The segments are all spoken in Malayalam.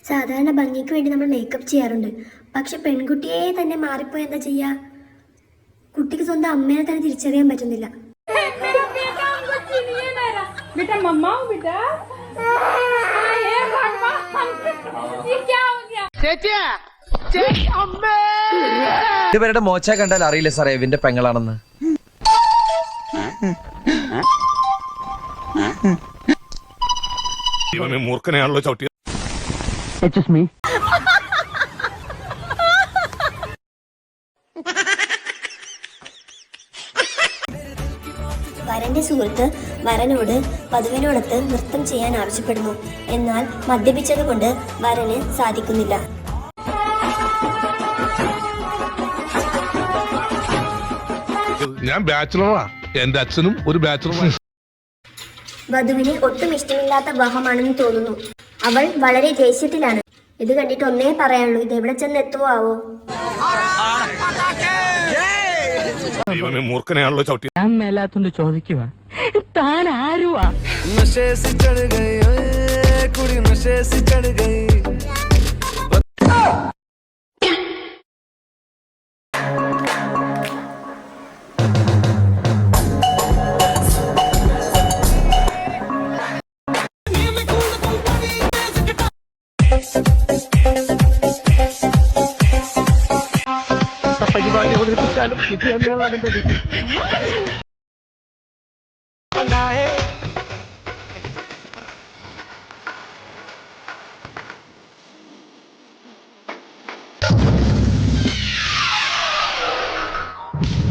സാധാരണ ഭംഗിക്ക് വേണ്ടി നമ്മൾ മേക്കപ്പ് ചെയ്യാറുണ്ട്. പക്ഷെ പെൺകുട്ടിയെ തന്നെ മാറിപ്പോയി എന്താ ചെയ്യാ? കുട്ടിക്ക് സ്വന്തം അമ്മേനെ തന്നെ തിരിച്ചറിയാൻ പറ്റുന്നില്ല. ഇവരുടെ മോച്ച കണ്ടാൽ അറിയില്ല സാറേ ഇവന്റെ പെങ്ങളാണെന്ന്. മൂർഖനെയാണല്ലോ ചവിട്ടിയ. വരന്റെ സുഹൃത്ത് വരനോട് വധുവിനോടൊത്ത് നൃത്തം ചെയ്യാൻ ആവശ്യപ്പെടുന്നു. എന്നാൽ മദ്യപിച്ചതുകൊണ്ട് വരന് സാധിക്കുന്നില്ല. ഞാൻ ബാച്ചിലറാ, എന്റെ അച്ഛനും ഒരു ബാച്ചിലറാണ്. വധുവിന് ഒട്ടും ഇഷ്ടമില്ലാത്ത വിവാഹമാണെന്ന് തോന്നുന്നു. അവൾ വളരെ ദേഷ്യത്തിലാണ്. ഇത് കണ്ടിട്ട് ഒന്നേ പറയാനുള്ളൂ, ഇത് എവിടെ ചെന്ന് എത്തുവോ ആവോ. മൂർഖനെയാണല്ലോ ചവിട്ടിയ. ഞാൻ മേലാത്തോണ്ട് ചോദിക്കുക, താൻ ആരുവാ?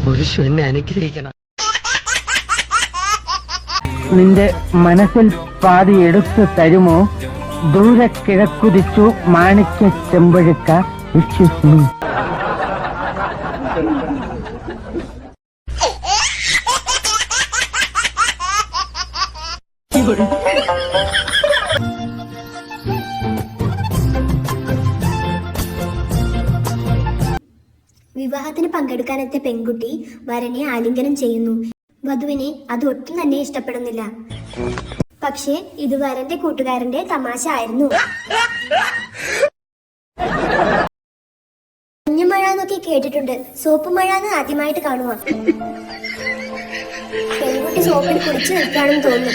പുരുഷ എന്നെ അനുഗ്രഹിക്കണം. നിന്റെ മനസ്സിൽ പാതി എടുത്തു തരുമോ? ദൂരെ കിഴക്കുതിച്ചു മാണിക്യ ചെമ്പഴുക്ക. വിവാഹത്തിന് പങ്കെടുക്കാനെത്തിയ പെൺകുട്ടി വരനെ ആലിംഗനം ചെയ്യുന്നു. വധുവിനെ അത് ഒട്ടും തന്നെ ഇഷ്ടപ്പെടുന്നില്ല. പക്ഷേ ഇത് വരന്റെ കൂട്ടുകാരന്റെ തമാശ ആയിരുന്നു. മഞ്ഞുമഴ എന്നൊക്കെ കേട്ടിട്ടുണ്ട്, സോപ്പ് മഴ എന്ന് ആദ്യമായിട്ട് കാണുക. പെൺകുട്ടി സോപ്പിൽ കുളിച്ചു നിൽക്കാണെന്ന് തോന്നുന്നു.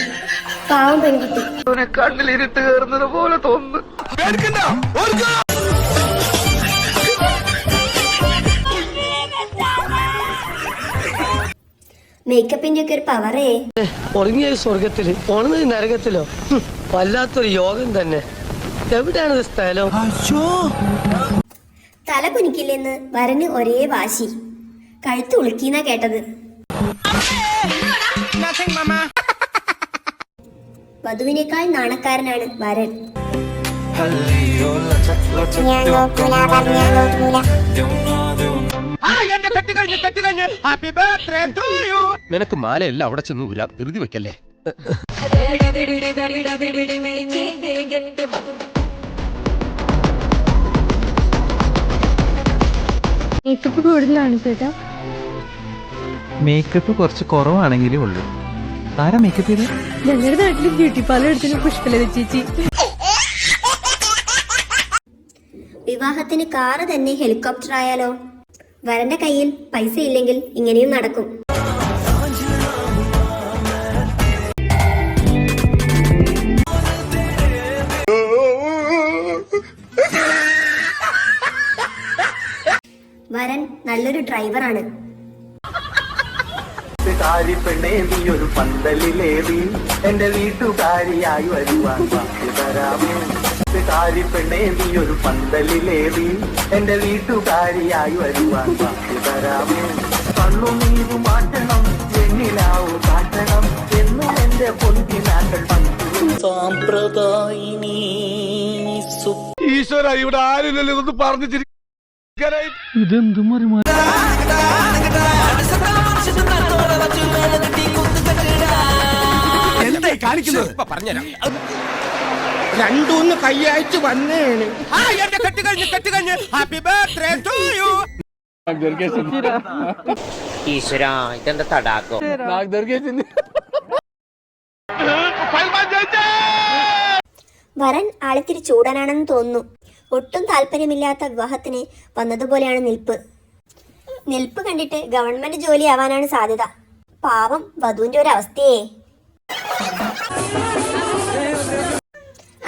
പാവം പെൺകുട്ടി. കണ്ണിലിരുട്ട് കയറുന്നത് പോലെ തോന്നുന്നു. മേക്കപ്പിന്റെ ഒക്കെ ഒരു പവറേ. ഉറങ്ങിയ സ്വർഗത്തില് ഉണർന്നത് നരകത്തിലോ? വല്ലാത്തൊരു യോഗം തന്നെ. എവിടെയാണ് സ്ഥലം? തല കുനിക്കില്ലെന്ന് വരന് ഒരേ വാശി. കഴുത്ത് ഉളുക്കിന്നാ കേട്ടത്. വധുവിനേക്കാൾ നാണക്കാരനാണ് വരൻ. നിനക്ക് മാലയല്ല അവിടെ ചെന്ന് ഊരാ, ധൃതി വെക്കല്ലേ. മേക്കപ്പ് കൂടുതലാണ് ചേട്ടാ. മേക്കപ്പ് കുറച്ച് കുറവാണെങ്കിലേ ഉള്ളൂ. ആരാ മേക്കപ്പ് ചെയ്ത്? ഞങ്ങളുടെ നാട്ടില് ബ്യൂട്ടി പാർലർ എടുത്തിന് പുഷ്പലത ചേച്ചി. വിവാഹത്തിന് കാറ് തന്നെ ഹെലികോപ്റ്റർ ആയാലോ? വരന്റെ കയ്യിൽ പൈസ ഇല്ലെങ്കിൽ ഇങ്ങനെയും നടക്കും. വരൻ നല്ലൊരു ഡ്രൈവറാണ്. പെണ്ണേ നീ ഒരു പന്തലിലേറി എന്റെ വീട്ടുകാരിയായി വരുവാൻ തരാമോ? പെണ്ണേ നീ ഒരു പന്തലിലേറി എന്റെ വീട്ടുകാരിയായി വരുവാൻ തരാമോ? കണ്ണുനീരു മാറ്റണം, എന്നിലാവു കാട്ടണം എന്നും എന്റെ പൊന്തിനാക്കൾ സാമ്പ്രദായിനി. ഈശ്വര, ഇവിടെ ആരില്ലല്ലോ ഇതൊന്ന് പറഞ്ഞു ചിരിക്കാനായി. ഇതെന്തും എന്തായി കാണിക്കുന്നത്? പറഞ്ഞുതരാം. രണ്ടൂന്ന് കൈയയച്ച് വന്നേണ്. ഈശ്വര, ഇതെന്താ തടാകോ? വരൻ ആളിത്തിരി ചൂടനാണെന്ന് തോന്നുന്നു. ഒട്ടും താല്പര്യമില്ലാത്ത വിവാഹത്തിന് വന്നതുപോലെയാണ് നിൽപ്പ് കണ്ടിട്ട് ഗവൺമെന്റ് ജോലി ആവാനാണ് സാധ്യത. പാവം വധുവിന്റെ ഒരു അവസ്ഥയെ.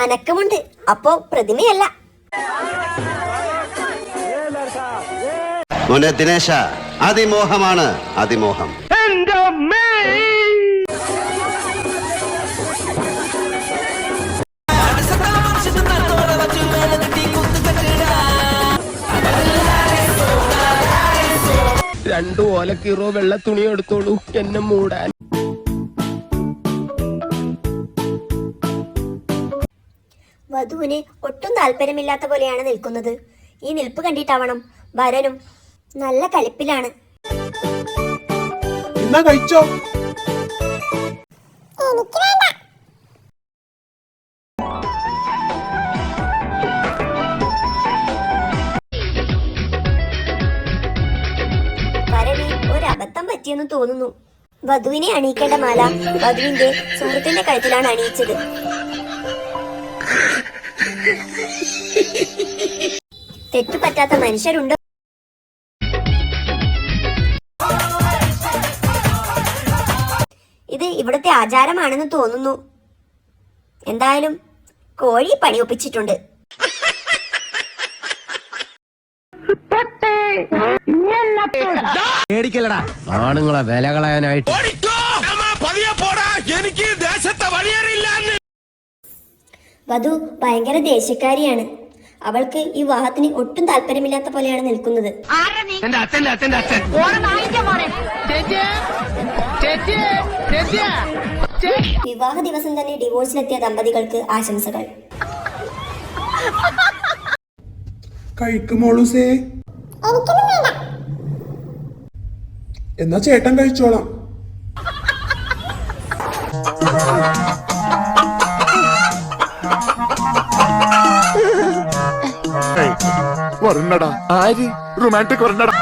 അനക്കമുണ്ട്, അപ്പോ പ്രതിമയല്ല. മോനെ ദിനേശ, അതിമോഹമാണ് അതിമോഹം. രണ്ടു ഓലക്കീറോ വെള്ള തുണി എടുത്തോളൂ എന്നെ മൂടാൻ. വധുവിന് ഒട്ടും താല്പര്യമില്ലാത്ത പോലെയാണ് നിൽക്കുന്നത്. ഈ നിൽപ്പ് കണ്ടിട്ടാവണം വരനും നല്ല കലിപ്പിലാണ്. കഴിച്ചോ? വരന് ഒരു അബദ്ധം പറ്റിയെന്ന് തോന്നുന്നു. വധുവിനെ അണിയിക്കേണ്ട മാല വധുവിന്റെ സുഹൃത്തിന്റെ കഴുത്തിലാണ് അണിയിച്ചത്. തെറ്റുപറ്റാത്ത മനുഷ്യരുണ്ട്. ഇത് ഇവിടുത്തെ ആചാരമാണെന്ന് തോന്നുന്നു. എന്തായാലും കോഴി പണിയൊപ്പിച്ചിട്ടുണ്ട്. പേടിക്കലടാ, ആണുങ്ങളെ വില കളയാനായിട്ട്. വധു ഭയങ്കര ദേഷ്യക്കാരിയാണ്. അവൾക്ക് ഈ വിവാഹത്തിന് ഒട്ടും താല്പര്യമില്ലാത്ത പോലെയാണ് നിൽക്കുന്നത്. വിവാഹ ദിവസം തന്നെ ഡിവോഴ്സിലെത്തിയ ദമ്പതികൾക്ക് ആശംസകൾ. കഴിക്കുമോളൂസേ, എന്നാ ചേട്ടൻ കഴിച്ചോളാം. വരണടാ, ആര് റൊമാൻറ്റിക് വരണടാ.